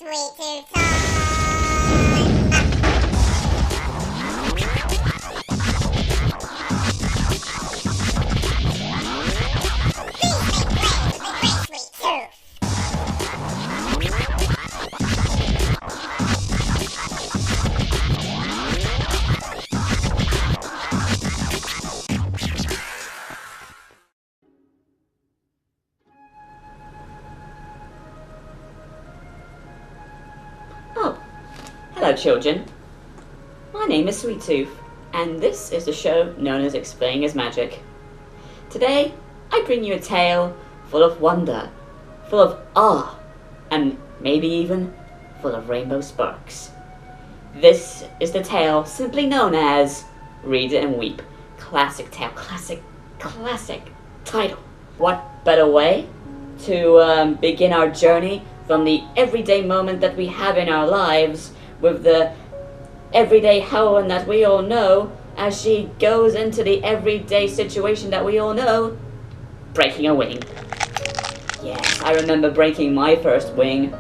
sweet tooth time! Please make way for my great sweet tooth! Oh, hello children. My name is Sweet Tooth, and this is the show known as Explaining as Magic. Today, I bring you a tale full of wonder, full of awe, and maybe even full of rainbow sparks. This is the tale simply known as Read It and Weep. Classic tale, classic title. What better way to begin our journey from the everyday moment that we have in our lives with the everyday heroine that we all know as she goes into the everyday situation that we all know, breaking a wing. Yes, I remember breaking my first wing.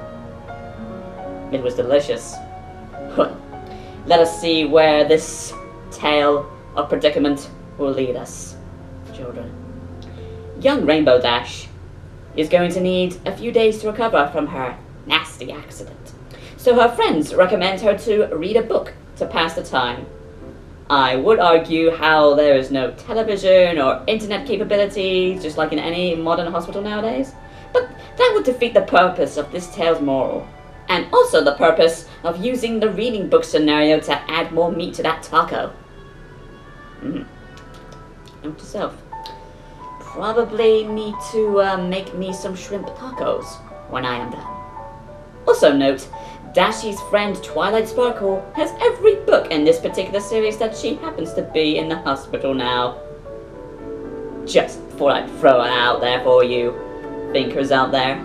It was delicious. Let us see where this tale of predicament will lead us, children. Young Rainbow Dash is going to need a few days to recover from her nasty accident. So her friends recommend her to read a book to pass the time. I would argue how there is no television or internet capabilities, just like in any modern hospital nowadays, but that would defeat the purpose of this tale's moral, and also the purpose of using the reading book scenario to add more meat to that taco. Note to self. Probably need to make me some shrimp tacos when I am done. Also note, Dashy's friend Twilight Sparkle has every book in this particular series that she happens to be in the hospital now. Just thought I'd throw it out there for you thinkers out there.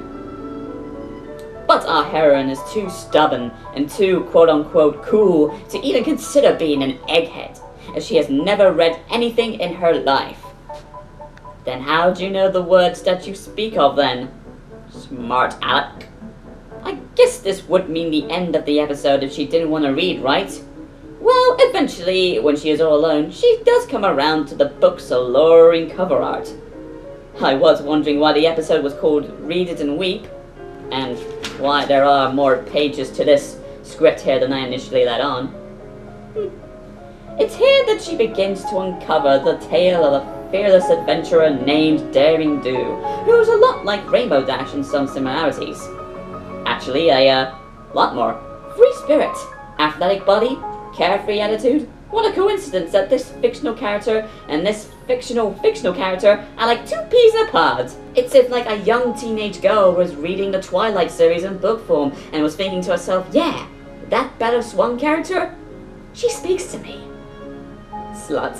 But our heroine is too stubborn and too quote-unquote cool to even consider being an egghead, as she has never read anything in her life. Then how do you know the words that you speak of then, smart Alec? I guess this would mean the end of the episode if she didn't want to read, right? Well, eventually, when she is all alone, she does come around to the book's alluring cover art. I was wondering why the episode was called Read It and Weep, and why there are more pages to this script here than I initially let on. It's here that she begins to uncover the tale of a fearless adventurer named Daring Do, who is a lot like Rainbow Dash in some similarities. Actually, a lot more. Free spirit, athletic body, carefree attitude. What a coincidence that this fictional character and this fictional character are like two peas in a pod. It's if like a young teenage girl was reading the Twilight series in book form and was thinking to herself, yeah, that Bella Swan character, she speaks to me. Slut.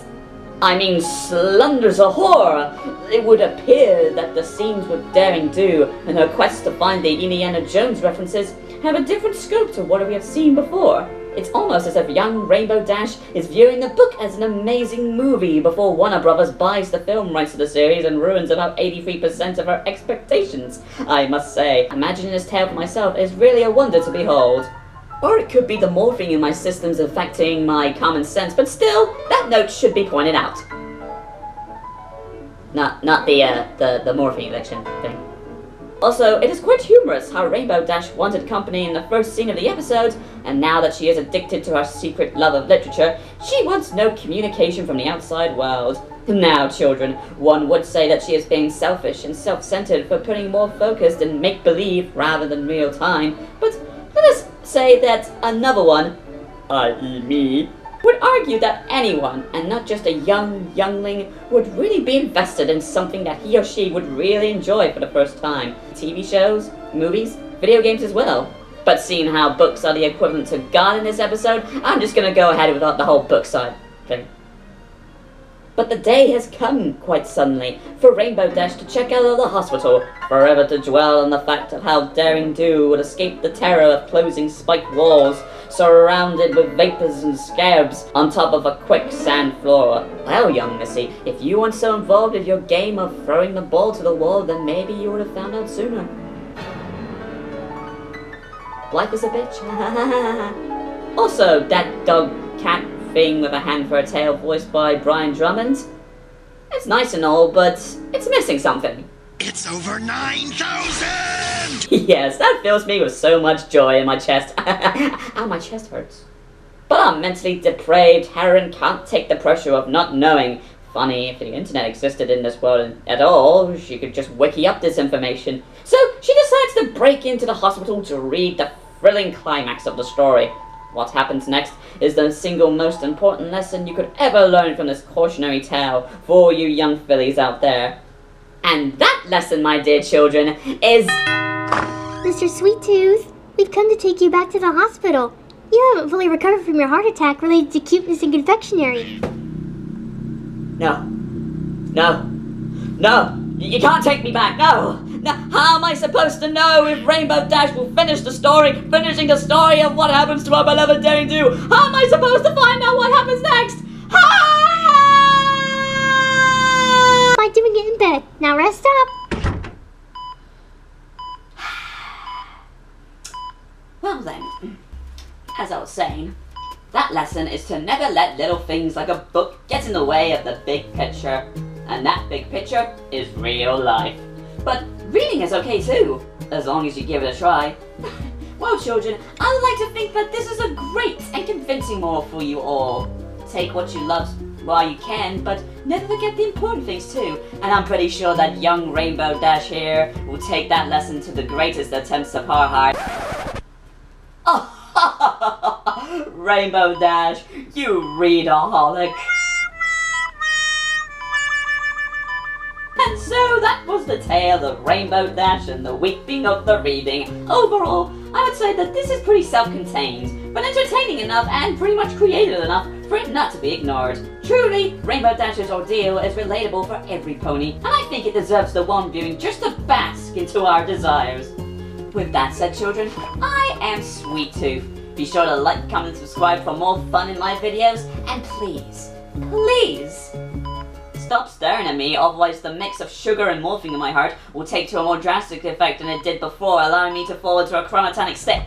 I mean, slunders a whore! It would appear that the scenes with Daring Do and her quest to find the Indiana Jones references have a different scope to what we have seen before. It's almost as if young Rainbow Dash is viewing the book as an amazing movie before Warner Brothers buys the film rights to the series and ruins about 83% of her expectations. I must say, imagining this tale for myself is really a wonder to behold. Or it could be the morphing in my systems affecting my common sense, but still, that note should be pointed out. Not the morphing addiction thing. Also, it is quite humorous how Rainbow Dash wanted company in the first scene of the episode, and now that she is addicted to her secret love of literature, she wants no communication from the outside world. Now, children, one would say that she is being selfish and self-centered for putting more focus in make-believe rather than real time, but let us say that another one, i.e. me, would argue that anyone, and not just a youngling, would really be invested in something that he or she would really enjoy for the first time. TV shows, movies, video games as well. But seeing how books are the equivalent to God in this episode, I'm just gonna go ahead without the whole book side thing. But the day has come quite suddenly for Rainbow Dash to check out of the hospital, forever to dwell on the fact of how Daring Do would escape the terror of closing spiked walls, surrounded with vapors and scabs, on top of a quicksand floor. Well, young missy, if you weren't so involved with your game of throwing the ball to the wall, then maybe you would have found out sooner. Life is a bitch. Also, that dog cat thing with a hand for a tail voiced by Brian Drummond. It's nice and all, but it's missing something. It's over 9,000! Yes, that fills me with so much joy in my chest. Ow, my chest hurts. But our mentally depraved heroine can't take the pressure of not knowing. Funny, if the internet existed in this world at all, she could just wiki up this information. So she decides to break into the hospital to read the thrilling climax of the story. What happens next is the single most important lesson you could ever learn from this cautionary tale for all you young fillies out there. And that lesson, my dear children, is... Mr. Sweet Tooth, we've come to take you back to the hospital. You haven't fully recovered from your heart attack related to cuteness and confectionery. No. You can't take me back, no! How am I supposed to know if Rainbow Dash will finish the story, finishing the story of what happens to our beloved Daring Do? How am I supposed to find out what happens next? By doing it in bed. Now rest up. Well then, as I was saying, that lesson is to never let little things like a book get in the way of the big picture. And that big picture is real life. But reading is okay too, as long as you give it a try. Well children, I would like to think that this is a great and convincing moral for you all. Take what you love while you can, but never forget the important things too. And I'm pretty sure that young Rainbow Dash here will take that lesson to the greatest attempts of her heart. Oh, Rainbow Dash, you readaholic. And so that was the tale of Rainbow Dash and the weeping of the reading. Overall, I would say that this is pretty self-contained, but entertaining enough and pretty much creative enough for it not to be ignored. Truly, Rainbow Dash's ordeal is relatable for every pony, and I think it deserves the one viewing just to bask into our desires. With that said, children, I am Sweet Tooth. Be sure to like, comment, and subscribe for more fun in my videos, and please, stop staring at me, otherwise the mix of sugar and morphine in my heart will take to a more drastic effect than it did before, allowing me to fall into a chronotonic state.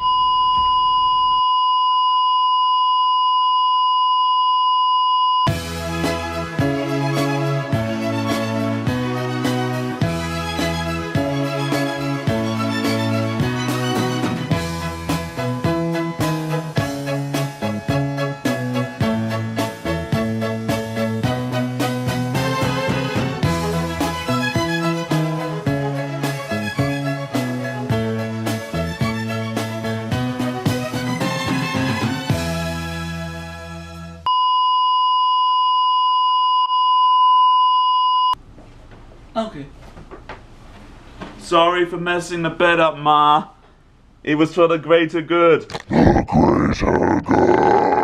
Okay. Sorry for messing the bed up, Ma. It was for the greater good. The greater good.